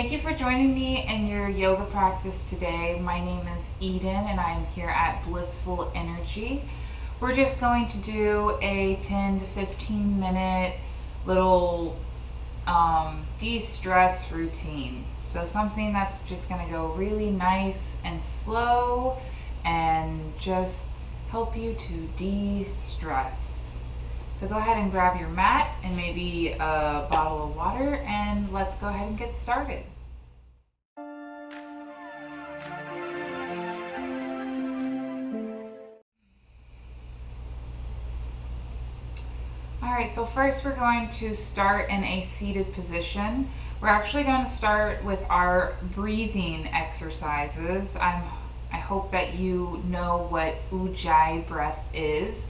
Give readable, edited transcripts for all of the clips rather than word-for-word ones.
Thank you for joining me in your yoga practice today. My name is Eden and I'm here at Blissful.Energy. We're just going to do a 10 to 15 minute little de-stress routine. So something that's just going to go really nice and slow and just help you to de-stress. So go ahead and grab your mat and maybe a bottle of water, and let's go ahead and get started. Alright, so first we're going to start in a seated position. We're actually going to start with our breathing exercises. I hope that you know what Ujjayi breath is.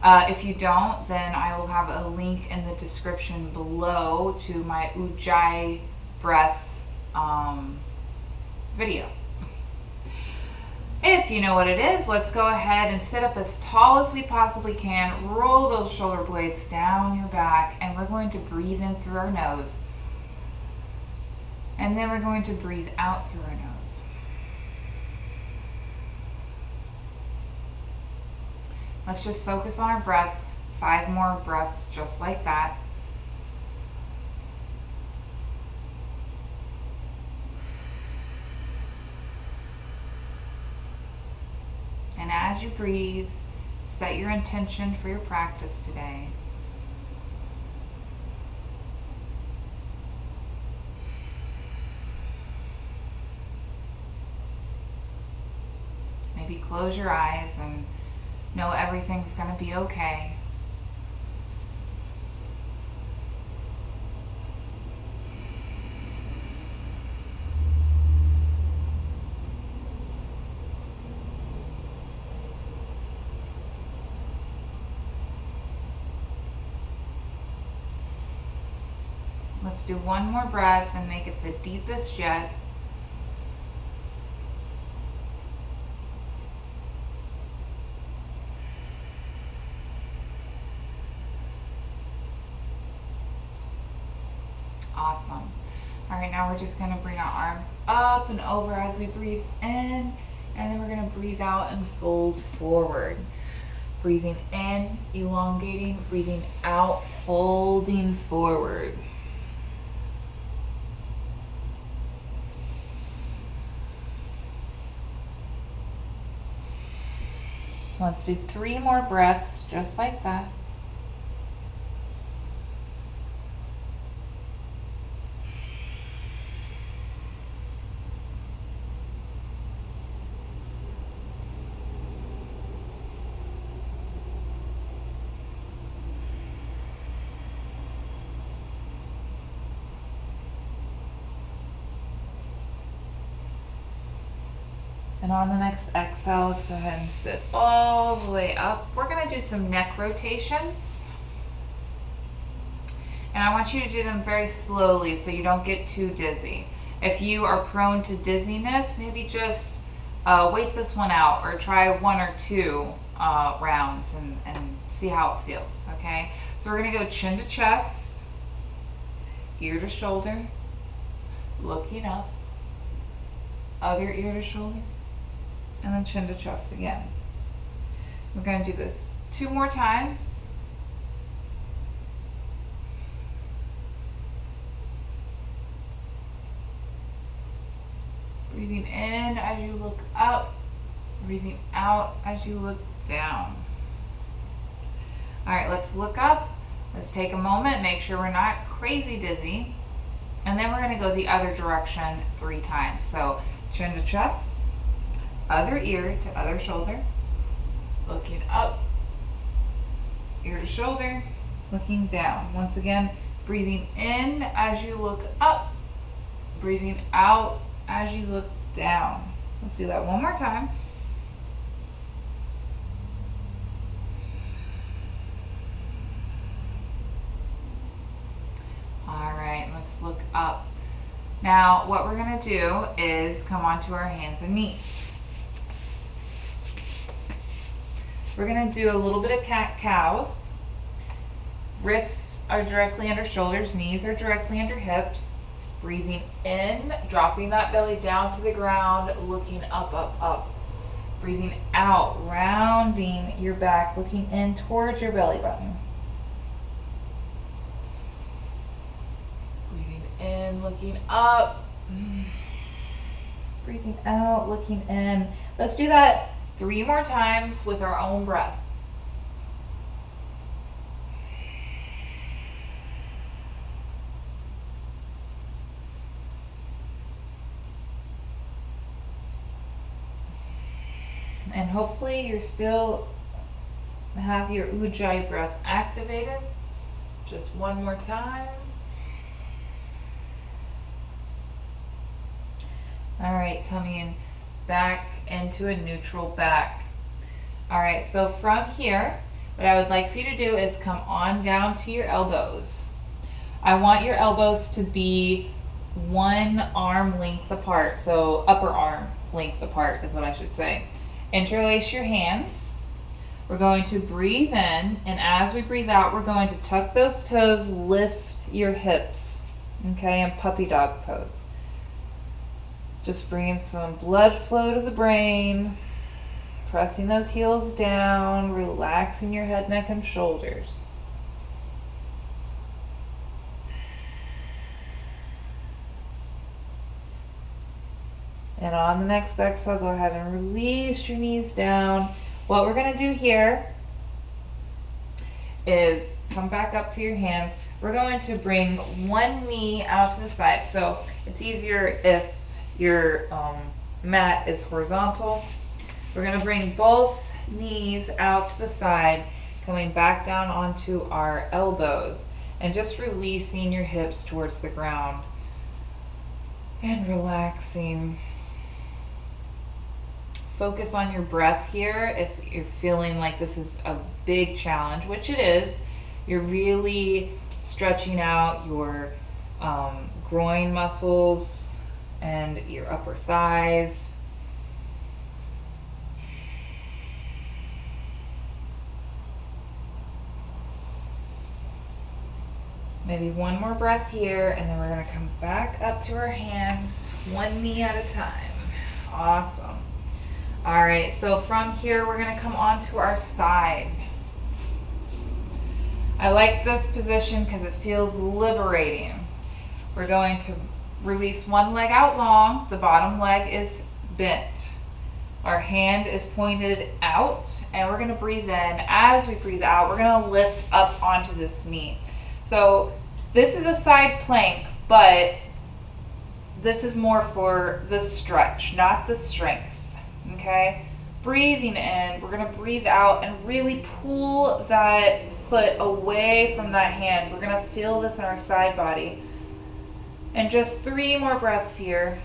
If you don't, then I will have a link in the description below to my Ujjayi breath video. If you know what it is, let's go ahead and sit up as tall as we possibly can. Roll those shoulder blades down your back, and we're going to breathe in through our nose. And then we're going to breathe out through our nose. Let's just focus on our breath. 5 more breaths just like that. And as you breathe, set your intention for your practice today. Maybe close your eyes and know everything's going to be okay. Let's do one more breath and make it the deepest yet. Awesome. All right, now we're just going to bring our arms up and over as we breathe in, and then we're going to breathe out and fold forward. Breathing in, elongating, breathing out, folding forward. Let's do 3 more breaths just like that. And on the next exhale, let's go ahead and sit all the way up. We're going to do some neck rotations. And I want you to do them very slowly so you don't get too dizzy. If you are prone to dizziness, maybe just wait this one out or try 1 or 2 rounds and see how it feels, okay? So we're going to go chin to chest, ear to shoulder, looking up, other ear to shoulder, and then chin to chest again. We're going to do this 2 more times. Breathing in as you look up, breathing out as you look down. All right, let's look up. Let's take a moment, make sure we're not crazy dizzy. And then we're going to go the other direction 3 times. So chin to chest, other ear to other shoulder, looking up, ear to shoulder, looking down. Once again, breathing in as you look up, breathing out as you look down. Let's do that 1 more time. All right, let's look up. Now, what we're going to do is come onto our hands and knees. We're going to do a little bit of cat-cows. Wrists are directly under shoulders, knees are directly under hips. Breathing in, dropping that belly down to the ground, looking up, up, up. Breathing out, rounding your back, looking in towards your belly button. Breathing in, looking up. Breathing out, looking in. Let's do that 3 more times with our own breath. And hopefully you still have your Ujjayi breath activated. Just one more time. All right, coming back into a neutral back. All right, so from here, what I would like for you to do is come on down to your elbows. I want your elbows to be 1 arm length apart, so upper arm length apart is what I should say. Interlace your hands. We're going to breathe in, and as we breathe out, we're going to tuck those toes, lift your hips, okay, in puppy dog pose. Just bringing some blood flow to the brain, pressing those heels down, relaxing your head, neck, and shoulders. And on the next exhale, go ahead and release your knees down. What we're going to do here is come back up to your hands. We're going to bring one knee out to the side. So it's easier if your mat is horizontal. We're going to bring both knees out to the side, coming back down onto our elbows, and just releasing your hips towards the ground and relaxing. Focus on your breath here. If you're feeling like this is a big challenge, which it is, you're really stretching out your groin muscles and your upper thighs. Maybe one more breath here, and then we're going to come back up to our hands, one knee at a time. Awesome. All right, so from here, we're going to come onto our side. I like this position because it feels liberating. We're going to release one leg out long. The bottom leg is bent. Our hand is pointed out, and we're going to breathe in. As we breathe out, we're going to lift up onto this knee. So this is a side plank, but this is more for the stretch, not the strength. Okay, breathing in, we're going to breathe out and really pull that foot away from that hand. We're going to feel this in our side body. And just 3 more breaths here.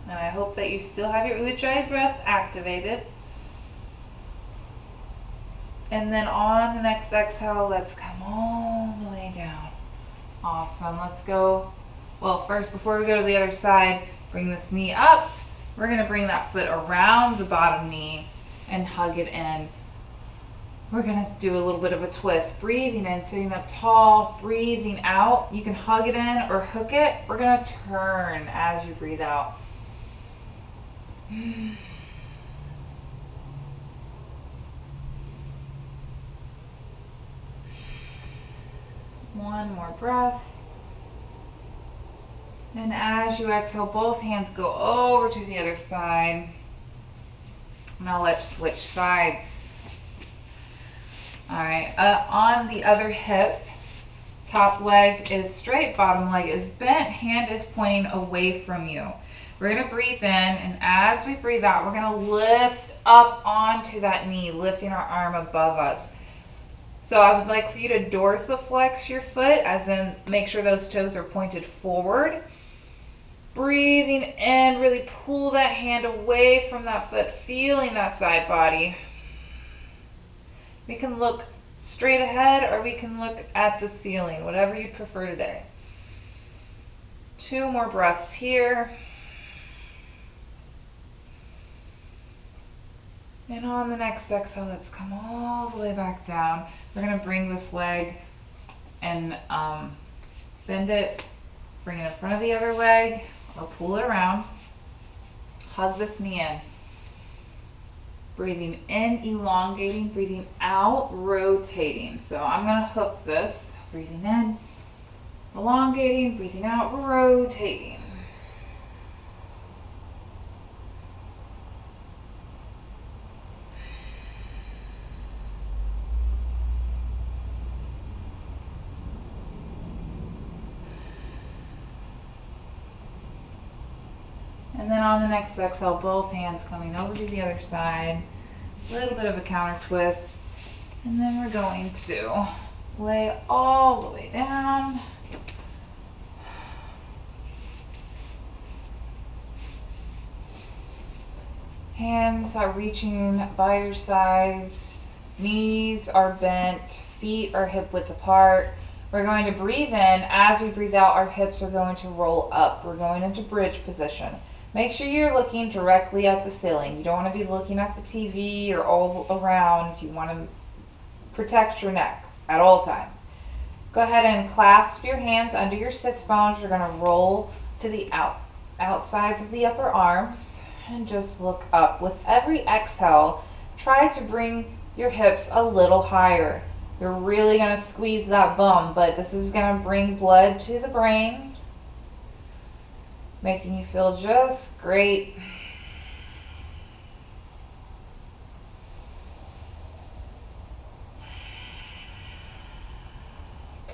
And I hope that you still have your Ujjayi breath activated. And then on the next exhale, let's come all the way down. Awesome. Let's go. Well, first, before we go to the other side, bring this knee up. We're going to bring that foot around the bottom knee and hug it in. We're going to do a little bit of a twist. Breathing in, sitting up tall. Breathing out. You can hug it in or hook it. We're going to turn as you breathe out. One more breath. And as you exhale, both hands go over to the other side. Now let's switch sides. All right, on the other hip, top leg is straight, bottom leg is bent, hand is pointing away from you. We're going to breathe in, and as we breathe out, we're going to lift up onto that knee, lifting our arm above us. So I would like for you to dorsiflex your foot, as in make sure those toes are pointed forward. Breathing in, really pull that hand away from that foot, feeling that side body. We can look straight ahead or we can look at the ceiling, whatever you prefer today. 2 more breaths here. And on the next exhale, let's come all the way back down. We're gonna bring this leg and bend it, bring it in front of the other leg, or pull it around. Hug this knee in. Breathing in, elongating, breathing out, rotating. So I'm gonna hook this, breathing in, elongating, breathing out, rotating. And then on the next exhale, both hands coming over to the other side. A little bit of a counter twist. And then we're going to lay all the way down. Hands are reaching by your sides. Knees are bent. Feet are hip width apart. We're going to breathe in. As we breathe out, our hips are going to roll up. We're going into bridge position. Make sure you're looking directly at the ceiling. You don't want to be looking at the TV or all around. You want to protect your neck at all times. Go ahead and clasp your hands under your sits bones. You're going to roll to the outsides of the upper arms and just look up. With every exhale, try to bring your hips a little higher. You're really going to squeeze that bum, but this is going to bring blood to the brain, making you feel just great.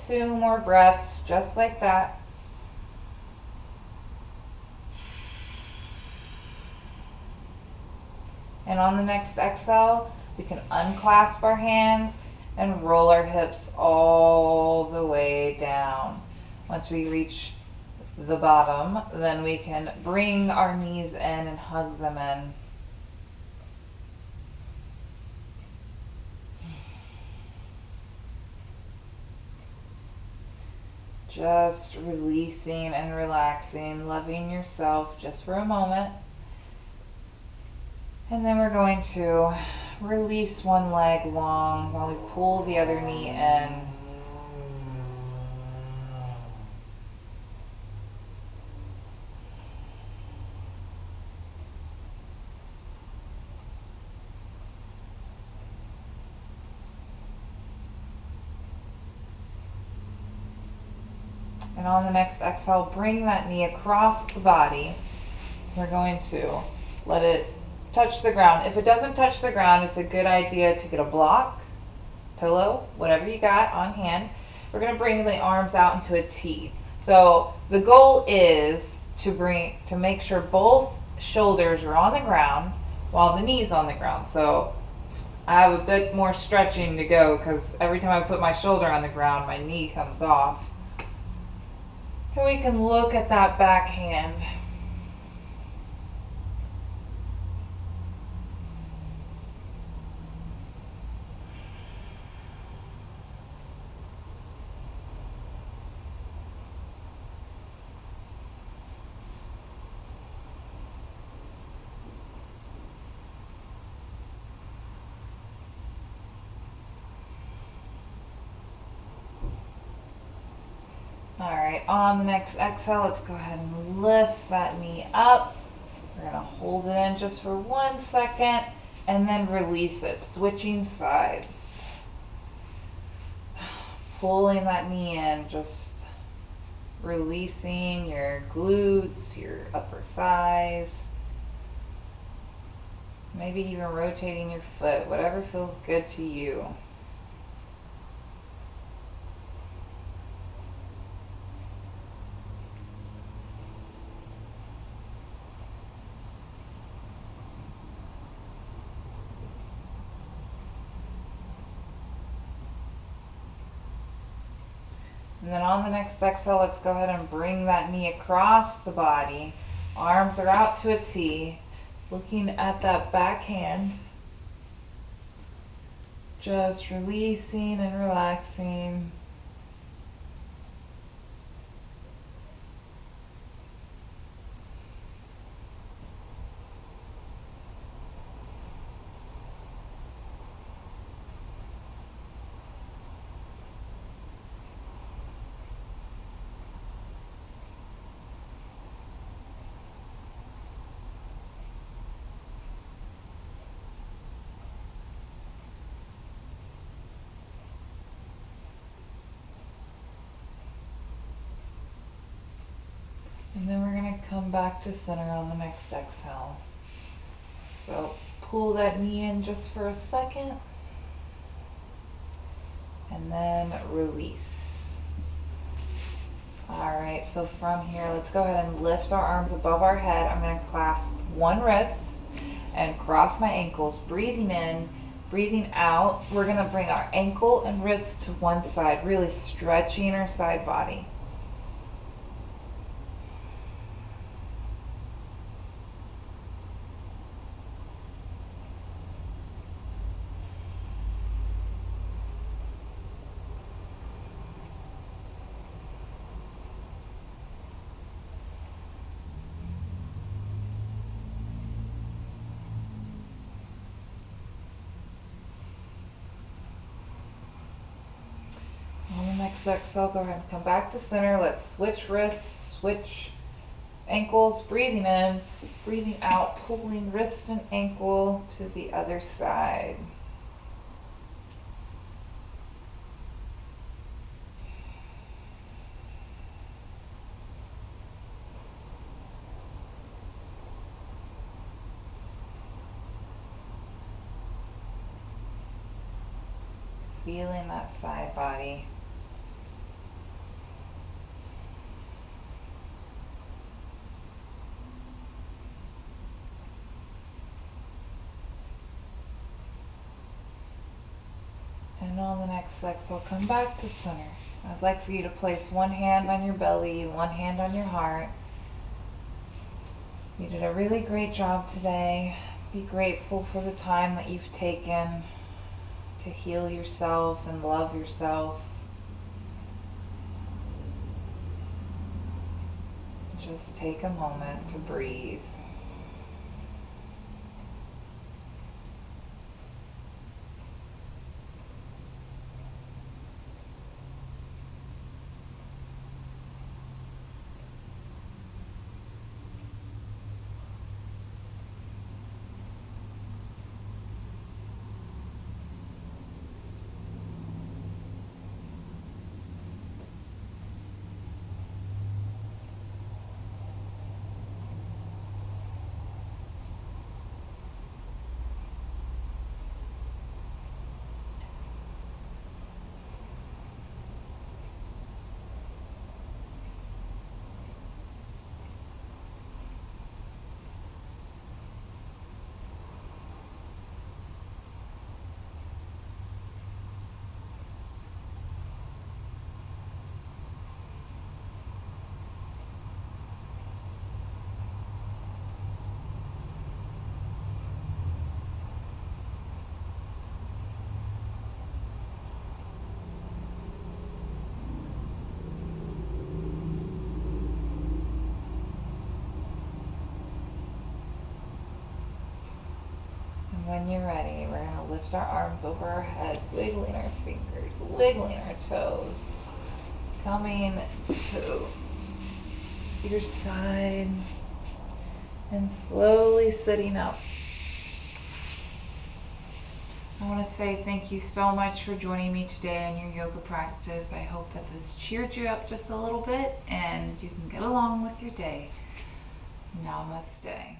Two more breaths, just like that. And on the next exhale, we can unclasp our hands and roll our hips all the way down. Once we reach the bottom, then we can bring our knees in and hug them in. Just releasing and relaxing, loving yourself just for a moment. And then we're going to release one leg long while we pull the other knee in. And on the next exhale, bring that knee across the body. We're going to let it touch the ground. If it doesn't touch the ground, it's a good idea to get a block, pillow, whatever you got on hand. We're going to bring the arms out into a T. So the goal is to make sure both shoulders are on the ground while the knee's on the ground. So I have a bit more stretching to go because every time I put my shoulder on the ground, my knee comes off. And we can look at that back hand. Alright, on the next exhale, let's go ahead and lift that knee up. We're going to hold it in just for 1 second and then release it, switching sides. Pulling that knee in, just releasing your glutes, your upper thighs. Maybe even rotating your foot, whatever feels good to you. And then on the next exhale, let's go ahead and bring that knee across the body. Arms are out to a T. Looking at that back hand. Just releasing and relaxing. And then we're gonna come back to center on the next exhale. So pull that knee in just for a second. And then release. All right, so from here, let's go ahead and lift our arms above our head. I'm gonna clasp one wrist and cross my ankles, breathing in, breathing out. We're gonna bring our ankle and wrist to one side, really stretching our side body. On the next exhale, go ahead and come back to center. Let's switch wrists, switch ankles, breathing in, breathing out, pulling wrist and ankle to the other side. Feeling that side body. And on the next exhale, come back to center. I'd like for you to place one hand on your belly, one hand on your heart. You did a really great job today. Be grateful for the time that you've taken to heal yourself and love yourself. Just take a moment to breathe. When you're ready, we're going to lift our arms over our head, wiggling our fingers, wiggling our toes, coming to your side, and slowly sitting up. I want to say thank you so much for joining me today in your yoga practice. I hope that this cheered you up just a little bit and you can get along with your day. Namaste.